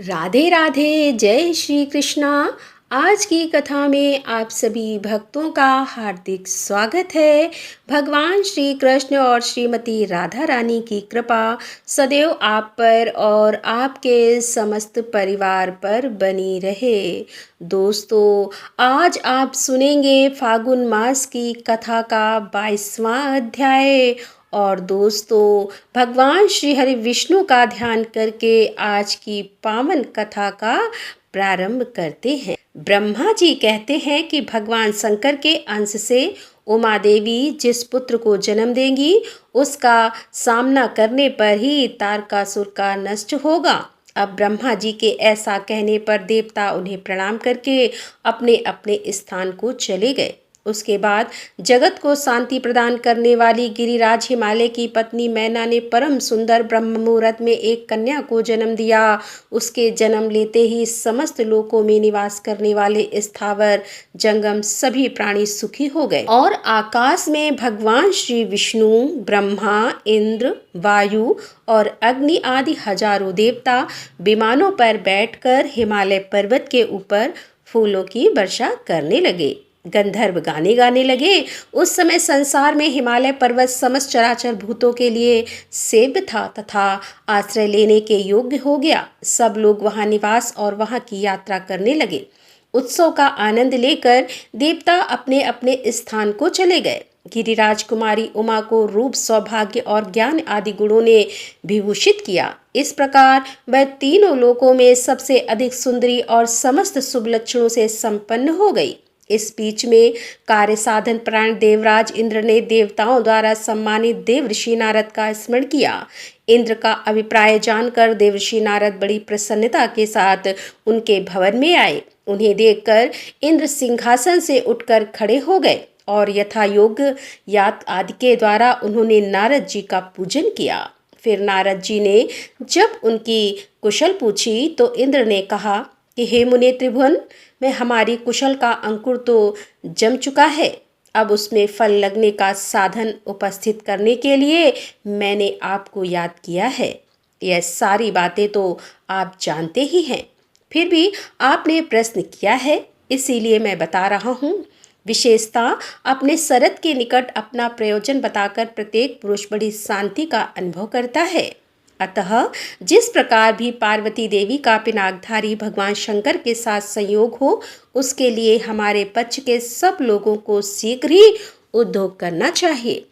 राधे राधे, जय श्री कृष्णा। आज की कथा में आप सभी भक्तों का हार्दिक स्वागत है। भगवान श्री कृष्ण और श्रीमती राधा रानी की कृपा सदैव आप पर और आपके समस्त परिवार पर बनी रहे। दोस्तों, आज आप सुनेंगे फागुन मास की कथा का 22वां अध्याय। और दोस्तों, भगवान श्री हरि विष्णु का ध्यान करके आज की पावन कथा का प्रारंभ करते हैं। ब्रह्मा जी कहते हैं कि भगवान शंकर के अंश से उमा देवी जिस पुत्र को जन्म देंगी उसका सामना करने पर ही तारकासुर का नष्ट होगा। अब ब्रह्मा जी के ऐसा कहने पर देवता उन्हें प्रणाम करके अपने अपने स्थान को चले गए। उसके बाद जगत को शांति प्रदान करने वाली गिरिराज हिमालय की पत्नी मैना ने परम सुंदर ब्रह्म मुहूर्त में एक कन्या को जन्म दिया। उसके जन्म लेते ही समस्त लोकों में निवास करने वाले स्थावर जंगम सभी प्राणी सुखी हो गए और आकाश में भगवान श्री विष्णु, ब्रह्मा, इंद्र, वायु और अग्नि आदि हजारों देवता विमानों पर बैठकर हिमालय पर्वत के ऊपर फूलों की वर्षा करने लगे। गंधर्व गाने गाने लगे। उस समय संसार में हिमालय पर्वत समस्त चराचर भूतों के लिए सेव्य था तथा आश्रय लेने के योग्य हो गया। सब लोग वहां निवास और वहां की यात्रा करने लगे। उत्सव का आनंद लेकर देवता अपने अपने स्थान को चले गए। गिरिराज कुमारी उमा को रूप, सौभाग्य और ज्ञान आदि गुणों ने विभूषित किया। इस प्रकार वह तीनों लोकों में सबसे अधिक सुंदरी और समस्त शुभ लक्षणों से संपन्न हो गई। इस बीच में कार्य साधन प्राण देवराज इंद्र ने देवताओं द्वारा सम्मानित देवर्षि नारद का स्मरण किया। इंद्र का अभिप्राय जानकर देवर्षि नारद बड़ी प्रसन्नता के साथ उनके भवन में आए। उन्हें देखकर इंद्र सिंहासन से उठकर खड़े हो गए और यथा योग्य यात आदि के द्वारा उन्होंने नारद जी का पूजन किया। फिर नारद जी ने जब उनकी कुशल पूछी तो इंद्र ने कहा कि हे मुने त्रिभुवन में हमारी कुशल का अंकुर तो जम चुका है। अब उसमें फल लगने का साधन उपस्थित करने के लिए मैंने आपको याद किया है। यह सारी बातें तो आप जानते ही हैं, फिर भी आपने प्रश्न किया है इसीलिए मैं बता रहा हूँ। विशेषता अपने सरद के निकट अपना प्रयोजन बताकर प्रत्येक पुरुष बड़ी शांति का अनुभव करता है। अतः जिस प्रकार भी पार्वती देवी का पिनाकधारी भगवान शंकर के साथ संयोग हो, उसके लिए हमारे पक्ष के सब लोगों को शीघ्र ही उद्योग करना चाहिए।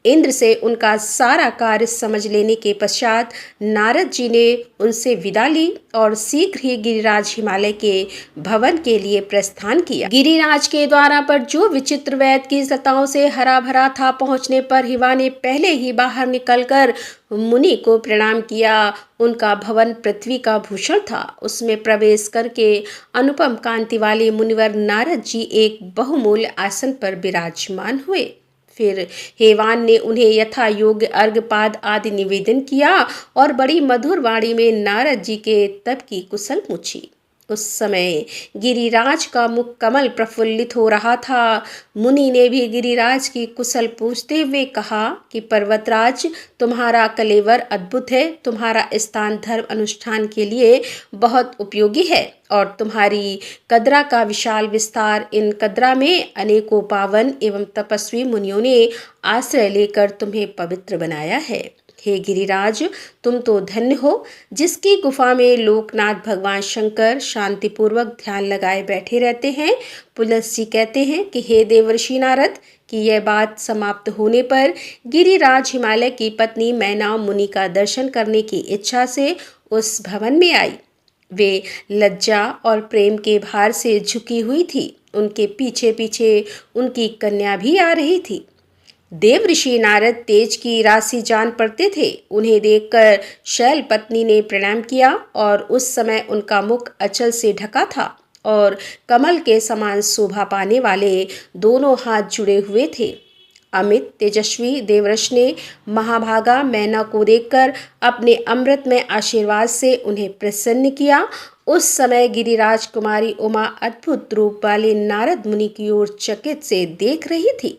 इंद्र से उनका सारा कार्य समझ लेने के पश्चात नारद जी ने उनसे विदा ली और शीघ्र ही गिरिराज हिमालय के भवन के लिए प्रस्थान किया। गिरिराज के द्वारा पर जो विचित्र वैद की लताओं से हरा भरा था, पहुंचने पर हिवा ने पहले ही बाहर निकलकर मुनि को प्रणाम किया। उनका भवन पृथ्वी का भूषण था। उसमें प्रवेश करके अनुपम कांति वाले मुनिवर नारद जी एक बहुमूल्य आसन पर विराजमान हुए। फिर हेवान ने उन्हें यथा योग्य अर्घपाद आदि निवेदन किया और बड़ी मधुर वाणी में नारद जी के तप की कुशल पूछी। उस समय गिरिराज का मुख कमल प्रफुल्लित हो रहा था। मुनि ने भी गिरिराज की कुशल पूछते हुए कहा कि पर्वतराज, तुम्हारा कलेवर अद्भुत है। तुम्हारा स्थान धर्म अनुष्ठान के लिए बहुत उपयोगी है और तुम्हारी कद्रा का विशाल विस्तार, इन कद्रा में अनेकों पावन एवं तपस्वी मुनियों ने आश्रय लेकर तुम्हें पवित्र बनाया है। हे गिरिराज, तुम तो धन्य हो जिसकी गुफा में लोकनाथ भगवान शंकर शांतिपूर्वक ध्यान लगाए बैठे रहते हैं। पुलस जी कहते हैं कि हे देवर्षि नारद, कि यह बात समाप्त होने पर गिरिराज हिमालय की पत्नी मैना मुनि का दर्शन करने की इच्छा से उस भवन में आई। वे लज्जा और प्रेम के भार से झुकी हुई थी। उनके पीछे पीछे उनकी कन्या भी आ रही थी। देवर्षि नारद तेज की राशि जान पड़ते थे। उन्हें देखकर शैल पत्नी ने प्रणाम किया और उस समय उनका मुख अचल से ढका था और कमल के समान शोभा पाने वाले दोनों हाथ जुड़े हुए थे। अमित तेजस्वी देवर्षि ने महाभागा मैना को देखकर अपने अमृतमय आशीर्वाद से उन्हें प्रसन्न किया। उस समय गिरिराज कुमारी उमा अद्भुत रूप वाले नारद मुनि की ओर चकित से देख रही थी।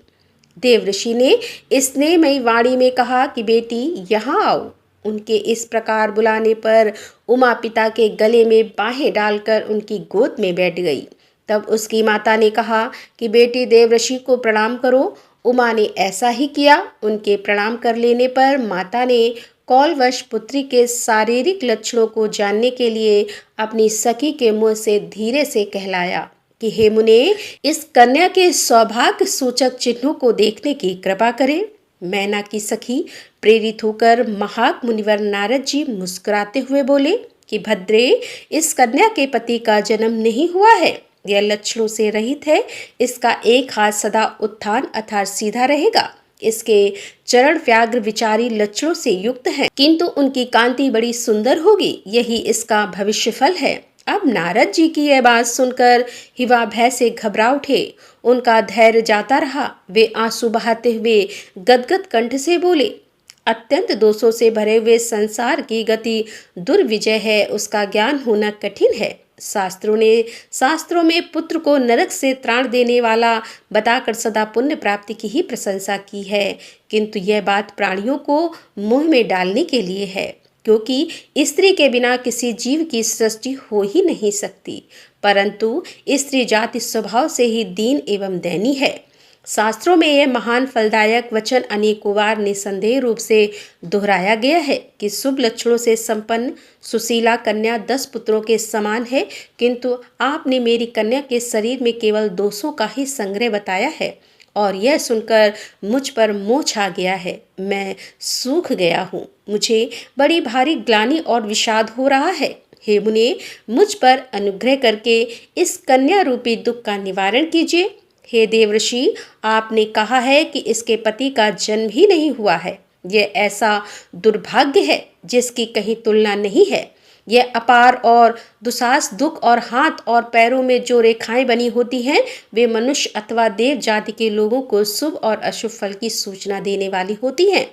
देवर्षि ने स्नेहमयी वाणी में कहा कि बेटी यहाँ आओ। उनके इस प्रकार बुलाने पर उमा पिता के गले में बाहें डालकर उनकी गोद में बैठ गई। तब उसकी माता ने कहा कि बेटी देवर्षि को प्रणाम करो। उमा ने ऐसा ही किया। उनके प्रणाम कर लेने पर माता ने कौलवश पुत्री के शारीरिक लक्षणों को जानने के लिए अपनी सखी के मुंह से धीरे से कहलाया कि हे मुने, इस कन्या के सौभाग्य सूचक चिन्हों को देखने की कृपा करें। मैना की सखी प्रेरित होकर महाक मुनिवर नारद जी मुस्कुराते हुए बोले कि भद्रे, इस कन्या के पति का जन्म नहीं हुआ है। यह लक्षणों से रहित है। इसका एक हाथ सदा उत्थान अर्थात सीधा रहेगा। इसके चरण व्याघ्र विचारी लक्षणों से युक्त हैं, किंतु उनकी कांति बड़ी सुंदर होगी। यही इसका भविष्य फल है। अब नारद जी की यह बात सुनकर हिवा भय से घबरा उठे। उनका धैर्य जाता रहा। वे आंसू बहाते हुए गदगद कंठ से बोले, अत्यंत दोषों से भरे हुए संसार की गति दुर्विजय है। उसका ज्ञान होना कठिन है। शास्त्रों में पुत्र को नरक से त्राण देने वाला बताकर सदा पुण्य प्राप्ति की ही प्रशंसा की है, किंतु यह बात प्राणियों को मोह में डालने के लिए है, क्योंकि स्त्री के बिना किसी जीव की सृष्टि हो ही नहीं सकती। परंतु स्त्री जाति स्वभाव से ही दीन एवं दयनीय है। शास्त्रों में यह महान फलदायक वचन अनेकों बार निसंदेह रूप से दोहराया गया है कि शुभ लक्षणों से संपन्न सुशीला कन्या 10 पुत्रों के समान है, किंतु आपने मेरी कन्या के शरीर में केवल दोषों का ही संग्रह बताया है और यह सुनकर मुझ पर मोह छा गया है। मैं सूख गया हूँ। मुझे बड़ी भारी ग्लानि और विषाद हो रहा है। हे मुने, मुझ पर अनुग्रह करके इस कन्या रूपी दुख का निवारण कीजिए। हे देवर्षि, आपने कहा है कि इसके पति का जन्म ही नहीं हुआ है। यह ऐसा दुर्भाग्य है जिसकी कहीं तुलना नहीं है। यह अपार और दुसास दुख और हाथ और पैरों में जो रेखाएं बनी होती हैं, वे मनुष्य अथवा देव जाति के लोगों को शुभ और अशुभ फल की सूचना देने वाली होती हैं।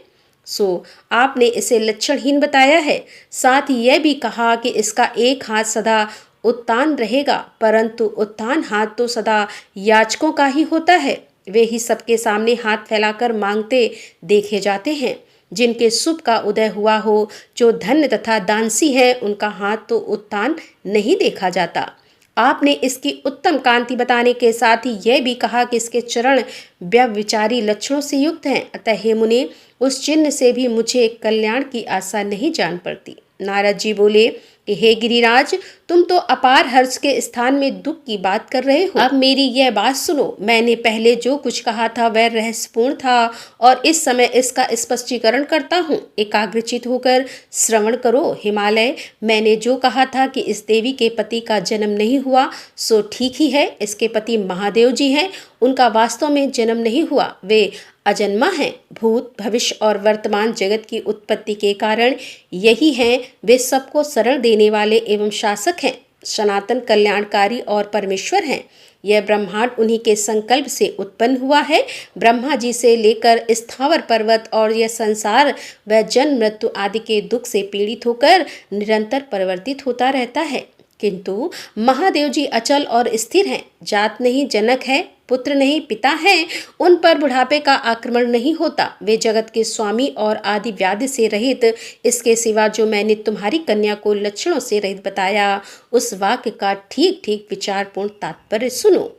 सो आपने इसे लक्षणहीन बताया है। साथ ही यह भी कहा कि इसका एक हाथ सदा उत्तान रहेगा, परंतु उत्तान हाथ तो सदा याचकों का ही होता है। वे ही सबके सामने हाथ फैलाकर मांगते देखे जाते हैं। जिनके शुभ का उदय हुआ हो, जो धन्य तथा दानसी है, उनका हाथ तो उत्तान नहीं देखा जाता। आपने इसकी उत्तम कांति बताने के साथ ही यह भी कहा कि इसके चरण व्यभिचारी लक्षणों से युक्त हैं। अतः हे मुने, उस चिन्ह से भी मुझे कल्याण की आशा नहीं जान पड़ती। नारद जी बोले कि हे गिरिराज, तुम तो अपार हर्ष के स्थान में दुख की बात कर रहे हो। अब मेरी यह बात सुनो। मैंने पहले जो कुछ कहा था वह रहस्यपूर्ण था और इस समय इसका स्पष्टीकरण करता हूँ। एकाग्रचित होकर श्रवण करो। हिमालय, मैंने जो कहा था कि इस देवी के पति का जन्म नहीं हुआ, सो ठीक ही है। इसके पति महादेव जी हैं। उनका वास्तव में जन्म नहीं हुआ। वे अजन्मा हैं। भूत, भविष्य और वर्तमान जगत की उत्पत्ति के कारण यही हैं। वे सबको शरण देने वाले एवं शासक हैं, सनातन कल्याणकारी और परमेश्वर हैं। यह ब्रह्मांड उन्हीं के संकल्प से उत्पन्न हुआ है। ब्रह्मा जी से लेकर स्थावर पर्वत और यह संसार वह जन्म मृत्यु आदि के दुख से पीड़ित होकर निरंतर परिवर्तित होता रहता है, किंतु महादेव जी अचल और स्थिर हैं। जात नहीं जनक है, पुत्र नहीं पिता हैं। उन पर बुढ़ापे का आक्रमण नहीं होता। वे जगत के स्वामी और आदि व्याधि से रहित। इसके सिवा जो मैंने तुम्हारी कन्या को लक्षणों से रहित बताया, उस वाक्य का ठीक ठीक विचारपूर्ण तात्पर्य सुनो।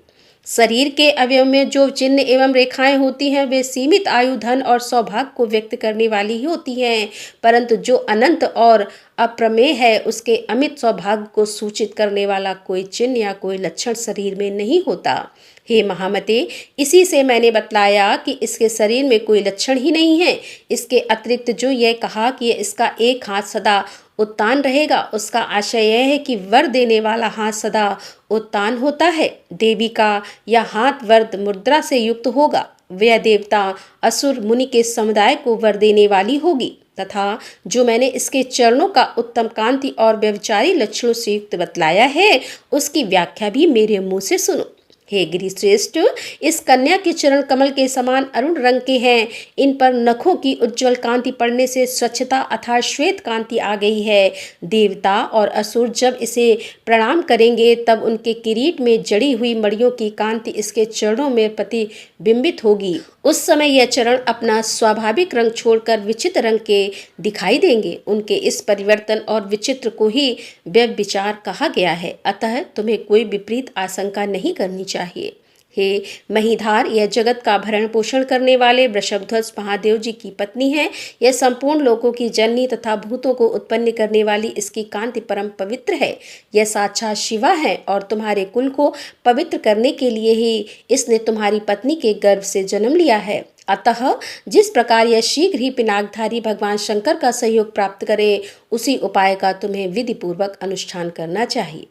शरीर के अवयव में जो चिन्ह एवं रेखाएं होती हैं, वे सीमित आयु, धन और सौभाग्य को व्यक्त करने वाली ही होती हैं, परंतु जो अनंत और अप्रमेय है, उसके अमित सौभाग्य को सूचित करने वाला कोई चिन्ह या कोई लक्षण शरीर में नहीं होता। हे महामते, इसी से मैंने बतलाया कि इसके शरीर में कोई लक्षण ही नहीं है। इसके अतिरिक्त जो यह कहा कि इसका एक हाथ सदा उत्तान रहेगा, उसका आशय यह है कि वर देने वाला हाथ सदा उत्तान होता है। देवी का यह हाथ वरद मुद्रा से युक्त होगा। वह देवता असुर मुनि के समुदाय को वर देने वाली होगी। तथा जो मैंने इसके चरणों का उत्तम कांति और व्यभिचारी लक्षणों से युक्त बतलाया है, उसकी व्याख्या भी मेरे मुंह से सुनो। हे गिरिश्रेष्ठ, इस कन्या के चरण कमल के समान अरुण रंग के हैं। इन पर नखों की उज्जवल कांति पड़ने से स्वच्छता अर्थात श्वेत कांति आ गई है। देवता और असुर जब इसे प्रणाम करेंगे तब उनके किरीट में जड़ी हुई मणियों की कांति इसके चरणों में प्रतिबिंबित होगी। उस समय यह चरण अपना स्वाभाविक रंग छोड़कर विचित्र रंग के दिखाई देंगे। उनके इस परिवर्तन और विचित्र को ही व्यभिचार कहा गया है। अतः तुम्हें कोई विपरीत आशंका नहीं करनी चाहिए। हे महीधार, यह जगत का भरण पोषण करने वाले वृषभध्वज महादेव जी की पत्नी है। यह संपूर्ण लोकों की जननी तथा भूतों को उत्पन्न करने वाली इसकी कांति परम पवित्र है। यह साक्षात शिवा है और तुम्हारे कुल को पवित्र करने के लिए ही इसने तुम्हारी पत्नी के गर्भ से जन्म लिया है। अतः जिस प्रकार यह शीघ्र ही पिनाकधारी भगवान शंकर का सहयोग प्राप्त करे, उसी उपाय का तुम्हें विधि पूर्वक अनुष्ठान करना चाहिए।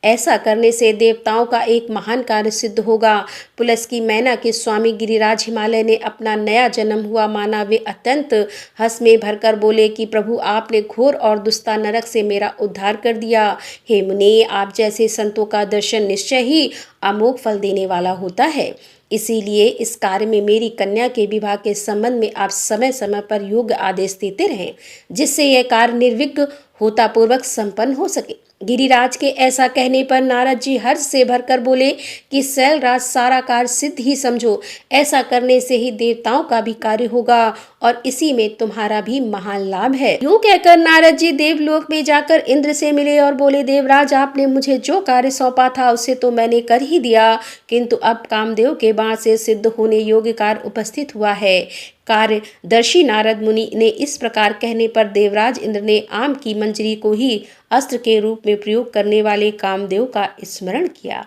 ऐसा करने से देवताओं का एक महान कार्य सिद्ध होगा। पुलस की मैना के स्वामी गिरिराज हिमालय ने अपना नया जन्म हुआ माना वे अत्यंत हंस में भरकर बोले कि प्रभु, आपने घोर और दुस्ता नरक से मेरा उद्धार कर दिया। हे मुनि, आप जैसे संतों का दर्शन निश्चय ही अमोघ फल देने वाला होता है। इसीलिए इस कार्य में मेरी कन्या के विवाह के संबंध में आप समय समय पर योग्य आदेश देते रहें, जिससे यह कार्य निर्विघ्न होता पूर्वक संपन्न हो सके। गिरिराज के ऐसा कहने पर नारद जी हर्ष से भरकर बोले कि शैलराज, सारा कार्य सिद्ध ही समझो। ऐसा करने से ही देवताओं का भी कार्य होगा और इसी में तुम्हारा भी महान लाभ है। यूं कहकर नारद जी देवलोक में जाकर इंद्र से मिले और बोले, देवराज, आपने मुझे जो कार्य सौंपा था उसे तो मैंने कर ही दिया, किंतु अब कामदेव के बाण से सिद्ध होने योग्य कार्य उपस्थित हुआ है। कार्यदर्शी नारद मुनि ने इस प्रकार कहने पर देवराज इंद्र ने आम की मंजरी को ही अस्त्र के रूप में प्रयोग करने वाले कामदेव का स्मरण किया।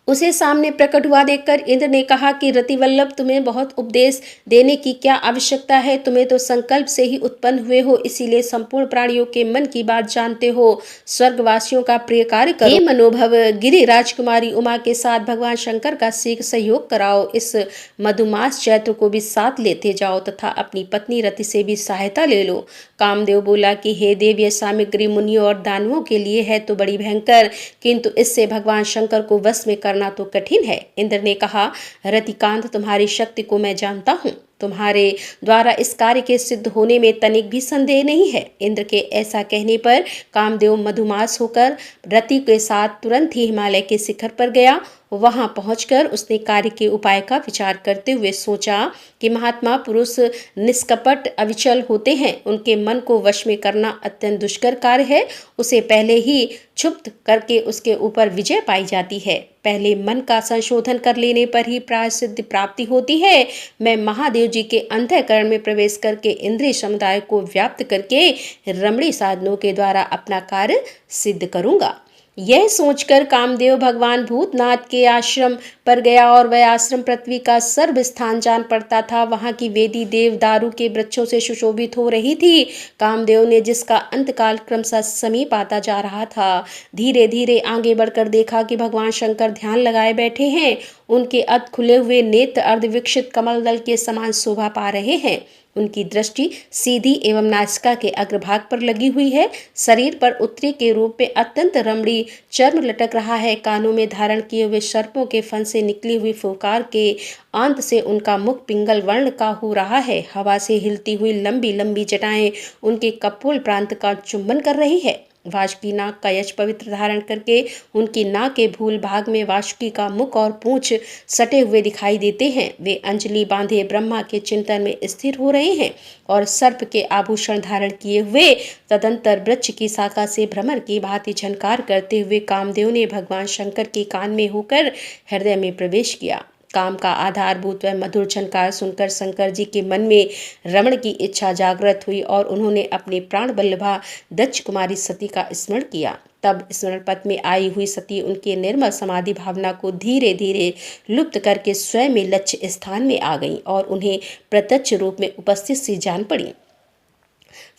उसे सामने प्रकट हुआ देखकर इंद्र ने कहा कि रतिवल्लभ, तुम्हें बहुत उपदेश देने की क्या आवश्यकता है। तुम्हें तो संकल्प से ही उत्पन्न हुए हो, इसीलिए संपूर्ण प्राणियों के मन की बात जानते हो। स्वर्गवासियों का प्रिय कार्य करो। हे मनोभव, गिरि राजकुमारी उमा के साथ भगवान शंकर का शीघ्र सहयोग कराओ। इस मधुमास चैत्र को भी साथ लेते जाओ तथा अपनी पत्नी रति से भी सहायता ले लो। कामदेव बोला कि हे देव, यह सामग्री मुनियों और दानवों के लिए है तो बड़ी भयंकर, किंतु इससे भगवान शंकर को वश में करना तो कठिन है। इंद्र ने कहा, रतिकांत, तुम्हारी शक्ति को मैं जानता हूँ। तुम्हारे द्वारा इस कार्य के सिद्ध होने में तनिक भी संदेह नहीं है। इंद्र के ऐसा कहने पर कामदेव मधुमास होकर रति के साथ तुरंत ही हिमालय के शिखर पर गया। वहां पहुंचकर उसने कार्य के उपाय का विचार करते हुए सोचा कि महात्मा पुरुष निष्कपट अविचल होते हैं, उनके मन को वश में करना अत्यंत दुष्कर कार्य है। उसे पहले ही क्षुब्ध करके उसके ऊपर विजय पाई जाती है। पहले मन का संशोधन कर लेने पर ही प्रायश्चित प्राप्ति होती है। मैं महादेव जी के अंतःकरण में प्रवेश करके इंद्रिय समुदाय को व्याप्त करके रमणीय साधनों के द्वारा अपना कार्य सिद्ध करूंगा। यह सोचकर कामदेव भगवान भूतनाथ के आश्रम पर गया और वह आश्रम पृथ्वी का सर्व स्थान जान पड़ता था। वहां की वेदी देवदारू के वृक्षों से सुशोभित हो रही थी। कामदेव ने, जिसका अंतकाल क्रमशः समीप आता जा रहा था, धीरे धीरे आगे बढ़कर देखा कि भगवान शंकर ध्यान लगाए बैठे हैं। उनके अध खुले हुए नेत्र अर्धविकसित कमल दल के समान शोभा पा रहे हैं। उनकी दृष्टि सीधी एवं नासिका के अग्रभाग पर लगी हुई है। शरीर पर उत्तरी के रूप में अत्यंत रमणीय चर्म लटक रहा है। कानों में धारण किए हुए सर्पों के फन से निकली हुई फुफकार के अंत से उनका मुख पिंगल वर्ण का हो रहा है। हवा से हिलती हुई लंबी लंबी जटाएं उनके कपोल प्रांत का चुंबन कर रही है। वासुकी नाग का यश पवित्र धारण करके उनकी नाक के भूल भाग में वासुकी का मुख और पूंछ सटे हुए दिखाई देते हैं। वे अंजलि बांधे ब्रह्मा के चिंतन में स्थिर हो रहे हैं और सर्प के आभूषण धारण किए हुए तदंतर वृक्ष की शाखा से भ्रमर की भांति झनकार करते हुए कामदेव ने भगवान शंकर के कान में होकर हृदय में प्रवेश किया। काम का आधारभूत वह मधुर झनकार सुनकर शंकर जी के मन में रमण की इच्छा जागृत हुई और उन्होंने अपने प्राण बल्लभा दक्ष कुमारी सती का स्मरण किया। तब स्मरण पथ में आई हुई सती उनके निर्मल समाधि भावना को धीरे धीरे लुप्त करके स्वयं में लक्ष्य स्थान में आ गई और उन्हें प्रत्यक्ष रूप में उपस्थित सी जान पड़ी।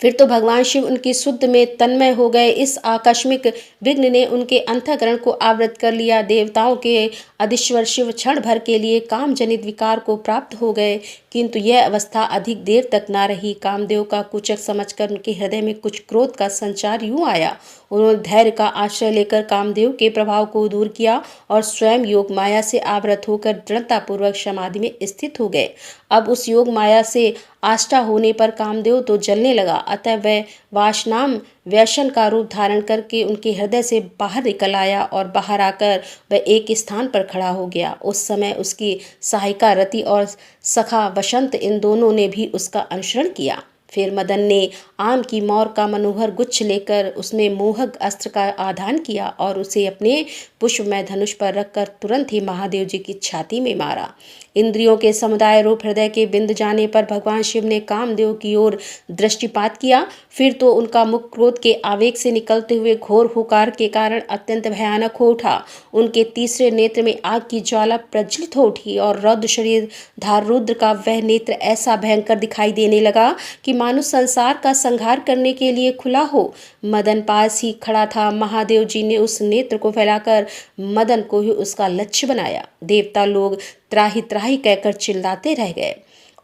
फिर तो भगवान शिव उनकी शुद्ध में तन्मय हो गए। इस आकस्मिक विघ्न ने उनके अंतःकरण को आवृत कर लिया। देवताओं के अधीश्वर शिव क्षण भर के लिए काम जनित विकार को प्राप्त हो गए, किंतु यह अवस्था अधिक देर तक ना रही। कामदेव का कुचक समझकर उनके हृदय में कुछ क्रोध का संचार यूं आया। उन्होंने धैर्य का आश्रय लेकर कामदेव के प्रभाव को दूर किया और स्वयं योग माया से आवृत होकर दृढ़तापूर्वक समाधि में स्थित हो गए। अब उस योग माया से आष्टा होने पर कामदेव तो जलने लगा, अतः वह वासनाम व्यसन का रूप धारण करके उनके हृदय से बाहर निकल आया और बाहर आकर वह एक स्थान पर खड़ा हो गया। उस समय उसकी सहायिका रति और सखा वसंत इन दोनों ने भी उसका अनुसरण किया। फिर मदन ने आम की मौर का मनोहर गुच्छ लेकर उसमें मोहक अस्त्र का आधान किया और उसे अपने पुष्पमय धनुष पर रखकर तुरंत ही महादेव जी की छाती में मारा। इंद्रियों के समुदाय रूप हृदय के बिंद जाने पर भगवान शिव ने कामदेव की ओर दृष्टिपात किया। फिर तो उनका मुख क्रोध के आवेग से निकलते हुए घोर हुंकार के कारण अत्यंत भयानक हो उठा। उनके तीसरे नेत्र में आग की ज्वाला प्रज्वलित हो उठी और रौद्र शरीर धार रुद्र का वह नेत्र ऐसा भयंकर दिखाई देने लगा कि मानो संसार का संहार करने के लिए खुला हो। मदन पास ही खड़ा था। महादेव जी ने उस नेत्र को फैलाकर मदन को ही उसका लक्ष्य बनाया। देवता लोग त्राही त्राही कहकर चिल्लाते रह गए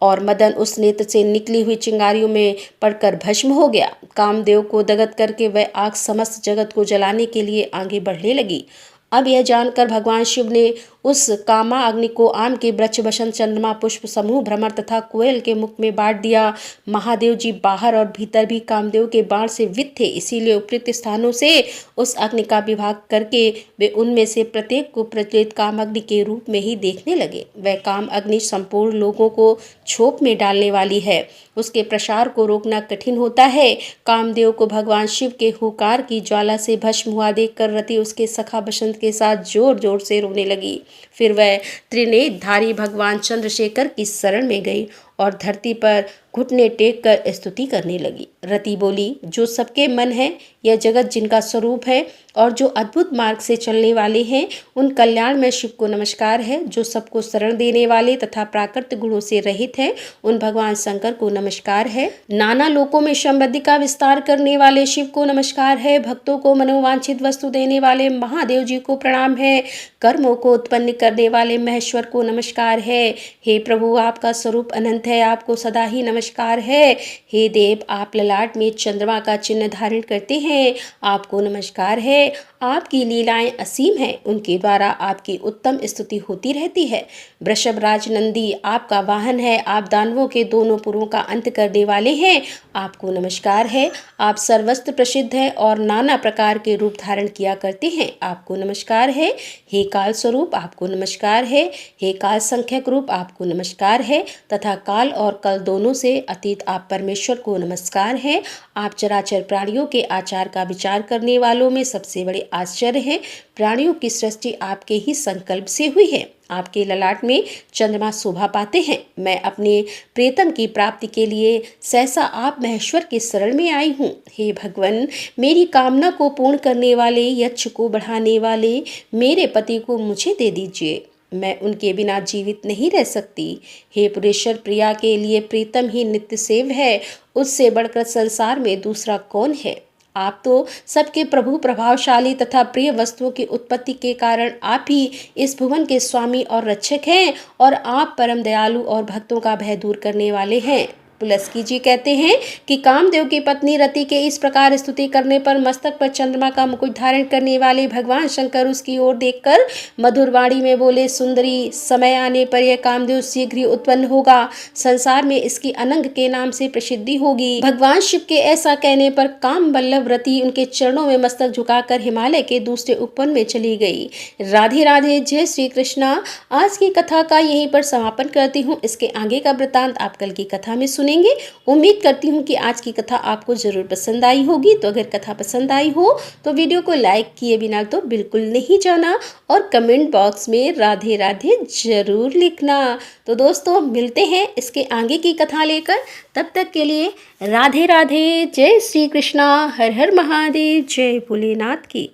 और मदन उस नेत्र से निकली हुई चिंगारियों में पड़कर भस्म हो गया। कामदेव को दगत करके वह आग समस्त जगत को जलाने के लिए आगे बढ़ने लगी। अब यह जानकर भगवान शिव ने उस कामा अग्नि को आम के वृक्ष, बसंत, चंद्रमा, पुष्प समूह, भ्रमर तथा कोयल के मुख में बांट दिया। महादेव जी बाहर और भीतर भी कामदेव के बाण से विद्ध थे, इसीलिए उपयुक्त स्थानों से उस अग्नि का विभाग करके वे उनमें से प्रत्येक को प्रज्वलित काम अग्नि के रूप में ही देखने लगे। वह काम अग्नि संपूर्ण लोगों को छोप में डालने वाली है, उसके प्रसार को रोकना कठिन होता है। कामदेव को भगवान शिव के हुंकार की ज्वाला से भस्म हुआ देखकर रति उसके सखा बसंत के साथ जोर जोर से रोने लगी। फिर वह त्रिनेत्रधारी भगवान चंद्रशेखर की शरण में गई और धरती पर घुटने टेक कर स्तुति करने लगी। रति बोली, जो सबके मन है, यह जगत जिनका स्वरूप है और जो अद्भुत मार्ग से चलने वाले हैं, उन कल्याण में शिव को नमस्कार है। जो सबको शरण देने वाले तथा प्राकृतिक गुणों से रहित है, उन भगवान शंकर को नमस्कार है। नाना लोकों में समृद्धि का विस्तार करने वाले शिव को नमस्कार है। भक्तों को मनोवांछित वस्तु देने वाले महादेव जी को प्रणाम है। कर्मों को उत्पन्न करने वाले महेश्वर को नमस्कार है। हे प्रभु, आपका स्वरूप अनंत है, आपको सदा ही नमस्कार है। हे देव, आप ललाट में चंद्रमा का चिन्ह धारण करते हैं, आपको नमस्कार है। आपकी लीलाएं असीम हैं, उनके द्वारा आपकी उत्तम स्तुति होती रहती है। वृषभ राज नंदी आपका वाहन है, आप दानवों के दोनों पुरों का अंत करने वाले हैं, आपको नमस्कार है। आप सर्वस्त्र प्रसिद्ध हैं और नाना प्रकार के रूप धारण किया करते हैं, आपको नमस्कार है। हे काल स्वरूप, आपको नमस्कार है। हे काल संख्यक रूप, आपको नमस्कार है तथा काल और कल दोनों से अतीत आप परमेश्वर को नमस्कार है। आप चराचर प्राणियों के आचार का विचार करने वालों में सबसे बड़े आश्चर्य हैं। प्राणियों की सृष्टि आपके ही संकल्प से हुई है। आपके ललाट में चंद्रमा शोभा पाते हैं। मैं अपने प्रीतम की प्राप्ति के लिए सहसा आप महेश्वर के शरण में आई हूँ। हे भगवान, मेरी कामना को पूर्ण करने वाले, यक्ष को बढ़ाने वाले मेरे पति को मुझे दे दीजिए, मैं उनके बिना जीवित नहीं रह सकती। हे पुरेश्वर, प्रिया के लिए प्रीतम ही नित्य सेव है, उससे बढ़कर संसार में दूसरा कौन है। आप तो सबके प्रभु, प्रभावशाली तथा प्रिय वस्तुओं की उत्पत्ति के कारण आप ही इस भुवन के स्वामी और रक्षक हैं और आप परम दयालु और भक्तों का भय दूर करने वाले हैं। पुलस्की जी कहते हैं कि कामदेव की पत्नी रति के इस प्रकार स्तुति करने पर मस्तक पर चंद्रमा का मुकुट धारण करने वाले भगवान शंकर उसकी ओर देखकर मधुर वाणी में बोले, सुंदरी, समय आने पर यह कामदेव शीघ्र ही उत्पन्न होगा, संसार में इसकी अनंग के नाम से प्रसिद्धि होगी। भगवान शिव के ऐसा कहने पर काम बल्लभ रति उनके चरणों में मस्तक झुकाकर हिमालय के दूसरे उपवन में चली गई। राधे राधे, जय श्री कृष्णा। आज की कथा का यहीं पर समापन करती हूँ। इसके आगे का वृतांत आप कल की कथा में सुनेंगे। उम्मीद करती हूँ कि आज की कथा आपको जरूर पसंद आई होगी। तो अगर कथा पसंद आई हो तो वीडियो को लाइक किए बिना तो बिल्कुल नहीं जाना और कमेंट बॉक्स में राधे राधे जरूर लिखना। तो दोस्तों, मिलते हैं इसके आगे की कथा लेकर। तब तक के लिए राधे राधे, जय श्री कृष्णा, हर हर महादेव, जय भोलेनाथ की।